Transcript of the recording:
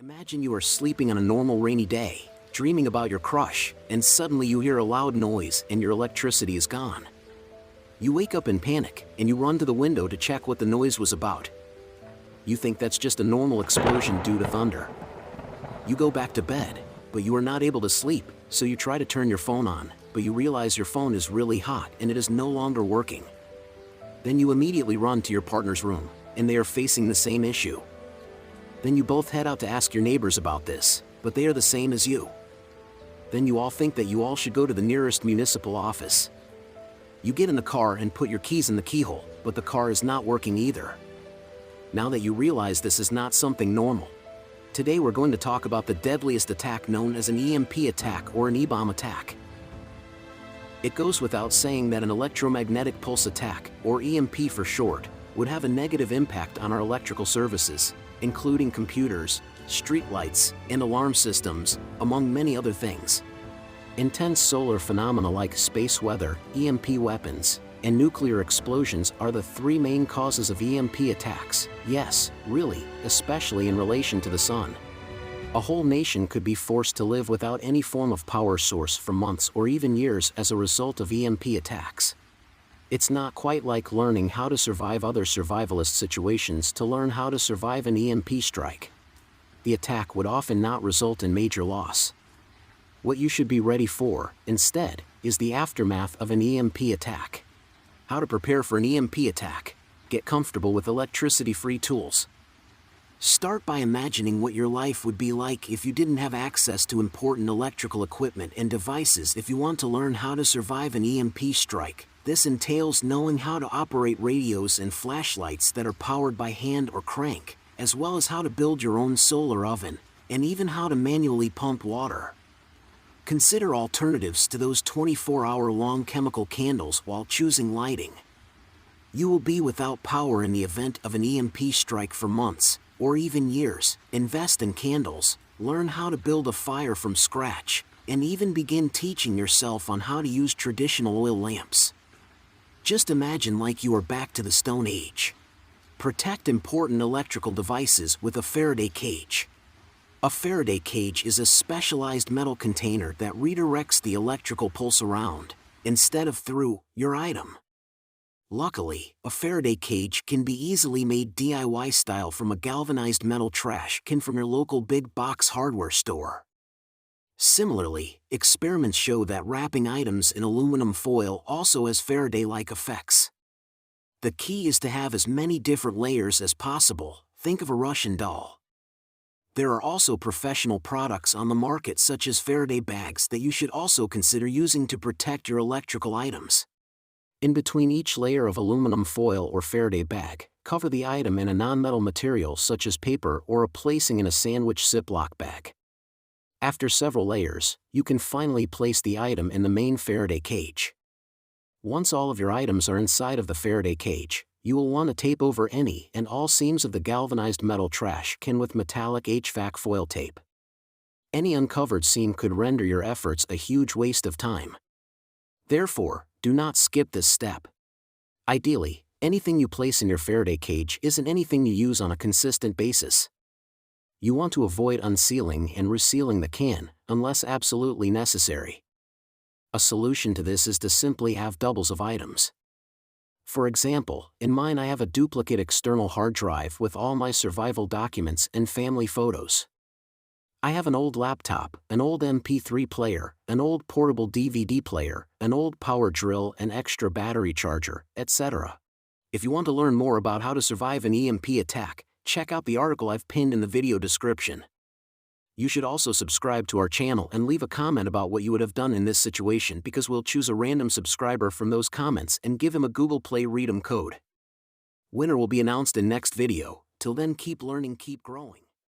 Imagine you are sleeping on a normal rainy day, dreaming about your crush, and suddenly you hear a loud noise and your electricity is gone. You wake up in panic, and you run to the window to check what the noise was about. You think that's just a normal explosion due to thunder. You go back to bed, but you are not able to sleep, so you try to turn your phone on, but you realize your phone is really hot and it is no longer working. Then you immediately run to your partner's room, and they are facing the same issue. Then you both head out to ask your neighbors about this, but they are the same as you. Then you all think that you all should go to the nearest municipal office. You get in the car and put your keys in the keyhole, but the car is not working either. Now that you realize this is not something normal, today we're going to talk about the deadliest attack known as an EMP attack or an E-bomb attack. It goes without saying that an electromagnetic pulse attack, or EMP for short, would have a negative impact on our electrical services, including computers, streetlights, and alarm systems, among many other things. Intense solar phenomena like space weather, EMP weapons, and nuclear explosions are the three main causes of EMP attacks. Yes, really, especially in relation to the sun. A whole nation could be forced to live without any form of power source for months or even years as a result of EMP attacks. It's not quite like learning how to survive other survivalist situations to learn how to survive an EMP strike. The attack would often not result in major loss. What you should be ready for, instead, is the aftermath of an EMP attack. How to prepare for an EMP attack. Get comfortable with electricity-free tools. Start by imagining what your life would be like if you didn't have access to important electrical equipment and devices. If you want to learn how to survive an EMP strike, this entails knowing how to operate radios and flashlights that are powered by hand or crank, as well as how to build your own solar oven, and even how to manually pump water. Consider alternatives to those 24-hour-long chemical candles while choosing lighting. You will be without power in the event of an EMP strike for months, or even years. Invest in candles, learn how to build a fire from scratch, and even begin teaching yourself on how to use traditional oil lamps. Just imagine like you are back to the Stone Age. Protect important electrical devices with a Faraday cage. A Faraday cage is a specialized metal container that redirects the electrical pulse around, instead of through, your item. Luckily, a Faraday cage can be easily made DIY style from a galvanized metal trash can from your local big box hardware store. Similarly, experiments show that wrapping items in aluminum foil also has Faraday-like effects. The key is to have as many different layers as possible. Think of a Russian doll. There are also professional products on the market such as Faraday bags that you should also consider using to protect your electrical items. In between each layer of aluminum foil or Faraday bag, cover the item in a non-metal material such as paper or a placing in a sandwich Ziploc bag. After several layers, you can finally place the item in the main Faraday cage. Once all of your items are inside of the Faraday cage, you will want to tape over any and all seams of the galvanized metal trash can with metallic HVAC foil tape. Any uncovered seam could render your efforts a huge waste of time. Therefore, do not skip this step. Ideally, anything you place in your Faraday cage isn't anything you use on a consistent basis. You want to avoid unsealing and resealing the can, unless absolutely necessary. A solution to this is to simply have doubles of items. For example, in mine I have a duplicate external hard drive with all my survival documents and family photos. I have an old laptop, an old MP3 player, an old portable DVD player, an old power drill, an extra battery charger, etc. If you want to learn more about how to survive an EMP attack, check out the article I've pinned in the video description. You should also subscribe to our channel and leave a comment about what you would have done in this situation, because we'll choose a random subscriber from those comments and give him a Google Play Redeem code. Winner will be announced in next video. Till then, keep learning, keep growing.